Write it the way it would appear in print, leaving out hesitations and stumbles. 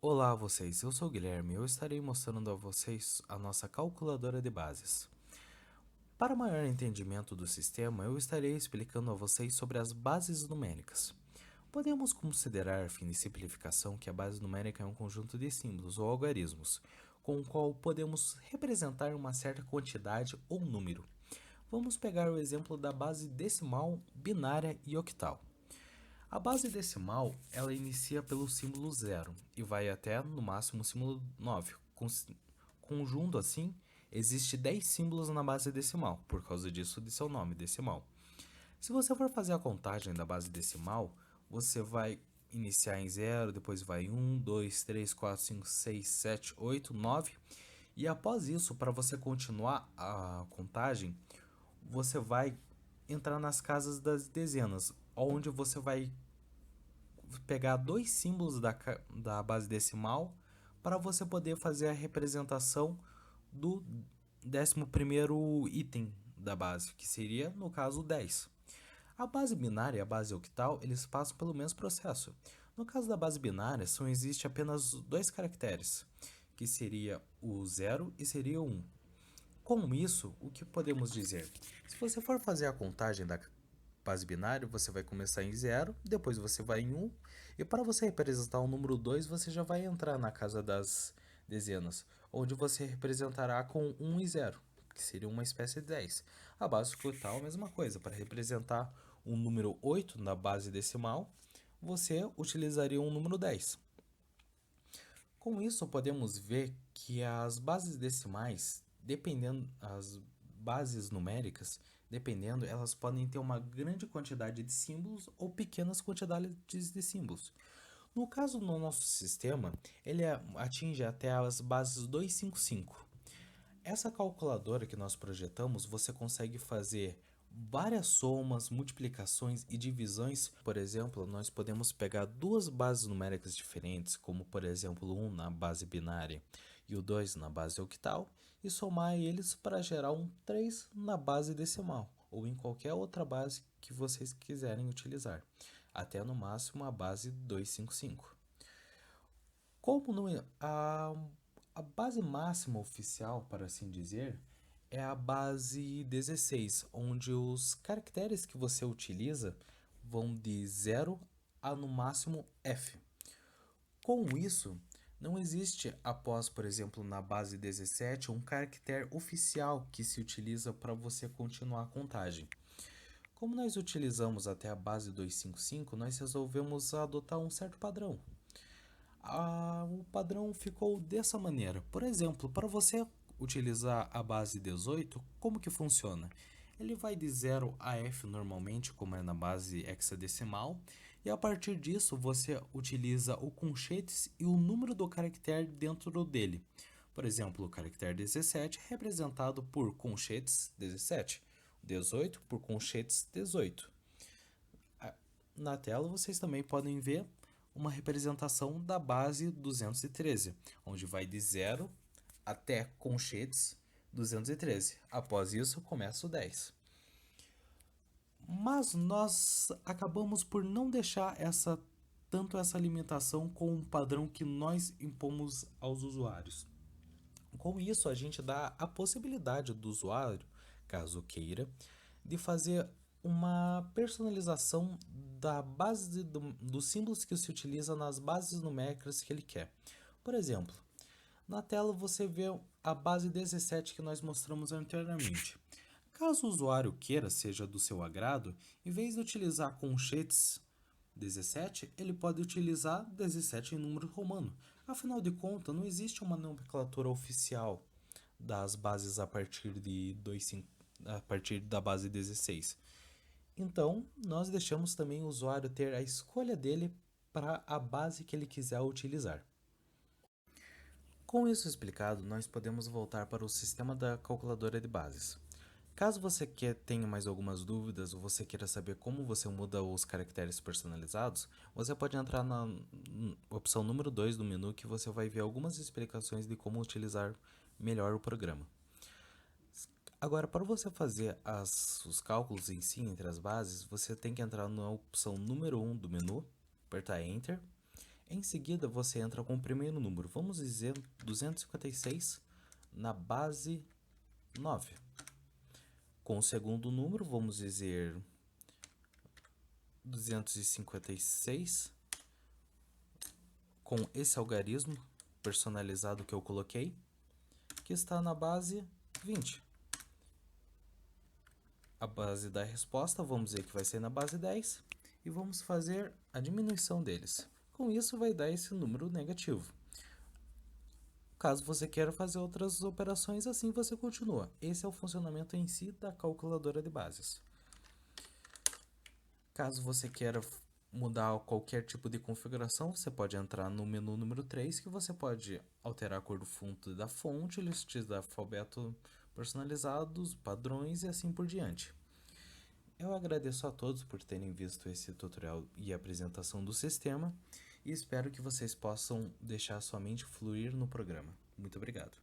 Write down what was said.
Olá a vocês, eu sou o Guilherme e eu estarei mostrando a vocês a nossa calculadora de bases. Para maior entendimento do sistema, eu estarei explicando a vocês sobre as bases numéricas. Podemos considerar, a fim de simplificação, que a base numérica é um conjunto de símbolos ou algarismos, com o qual podemos representar uma certa quantidade ou número. Vamos pegar o exemplo da base decimal, binária e octal. A base decimal, ela inicia pelo símbolo zero e vai até, no máximo, o símbolo 9. Conjunto assim, existe 10 símbolos na base decimal, por causa disso de seu nome, decimal. Se você for fazer a contagem da base decimal, você vai iniciar em zero, depois vai 1, 2, 3, 4, 5, 6, 7, 8, 9. E após isso, para você continuar a contagem, você vai entrar nas casas das dezenas, onde você vai pegar dois símbolos da base decimal para você poder fazer a representação do 11º item da base, que seria, no caso, 10. A base binária e a base octal, eles passam pelo mesmo processo. No caso da base binária, só existe apenas dois caracteres, que seria o 0 e seria o 1. Com isso, o que podemos dizer? Se você for fazer a contagem da base binária, você vai começar em 0, depois você vai em 1, e para você representar o número 2, você já vai entrar na casa das dezenas, onde você representará com 1 e 0, que seria uma espécie de 10. A base octal, a mesma coisa, para representar um número 8 na base decimal, você utilizaria um número 10. Com isso, podemos ver que as bases decimais, dependendo, as bases numéricas, dependendo, elas podem ter uma grande quantidade de símbolos ou pequenas quantidades de símbolos. No caso do nosso sistema, ele atinge até as bases 255. Essa calculadora que nós projetamos, você consegue fazer várias somas, multiplicações e divisões. Por exemplo, nós podemos pegar duas bases numéricas diferentes, como por exemplo o 1 na base binária e o 2 na base octal, e somar eles para gerar um 3 na base decimal, ou em qualquer outra base que vocês quiserem utilizar, até no máximo a base 255. Como não, a base máxima oficial, para assim dizer, é a base 16, onde os caracteres que você utiliza vão de 0 a no máximo F. Com isso, não existe após, por exemplo, na base 17, um caractere oficial que se utiliza para você continuar a contagem. Como nós utilizamos até a base 255, nós resolvemos adotar um certo padrão. O padrão ficou dessa maneira. Por exemplo, para você utilizar a base 18, como que funciona? Ele vai de 0 a F normalmente, como é na base hexadecimal, e a partir disso você utiliza o conchetes e o número do caractere dentro dele. Por exemplo, o caractere 17 é representado por conchetes 17, 18 por conchetes 18. Na tela vocês também podem ver uma representação da base 213, onde vai de 0 até conchetes 213. Após isso, começa o 10. Mas nós acabamos por não deixar essa limitação com um padrão que nós impomos aos usuários. Com isso, a gente dá a possibilidade do usuário, caso queira, de fazer uma personalização da base dos símbolos que se utiliza nas bases numéricas que ele quer. Por exemplo, na tela você vê a base 17 que nós mostramos anteriormente. Caso o usuário queira, seja do seu agrado, em vez de utilizar conchetes 17, ele pode utilizar 17 em número romano. Afinal de contas, não existe uma nomenclatura oficial das bases a partir da base 16. Então, nós deixamos também o usuário ter a escolha dele para a base que ele quiser utilizar. Com isso explicado, nós podemos voltar para o sistema da calculadora de bases. Caso você tenha mais algumas dúvidas ou você queira saber como você muda os caracteres personalizados, você pode entrar na opção número 2 do menu, que você vai ver algumas explicações de como utilizar melhor o programa. Agora, para você fazer os cálculos em si entre as bases, você tem que entrar na opção número 1 do menu, apertar Enter. Em seguida, você entra com o primeiro número, vamos dizer 256 na base 9. Com o segundo número, vamos dizer 256 com esse algarismo personalizado que eu coloquei, que está na base 20. A base da resposta, vamos dizer que vai ser na base 10, e vamos fazer a diminuição deles. Com isso, vai dar esse número negativo. Caso você queira fazer outras operações, assim você continua. Esse é o funcionamento em si da calculadora de bases. Caso você queira mudar qualquer tipo de configuração, você pode entrar no menu número 3, que você pode alterar a cor do fundo da fonte, listas de alfabeto personalizados, padrões e assim por diante. Eu agradeço a todos por terem visto esse tutorial e apresentação do sistema e espero que vocês possam deixar sua mente fluir no programa. Muito obrigado.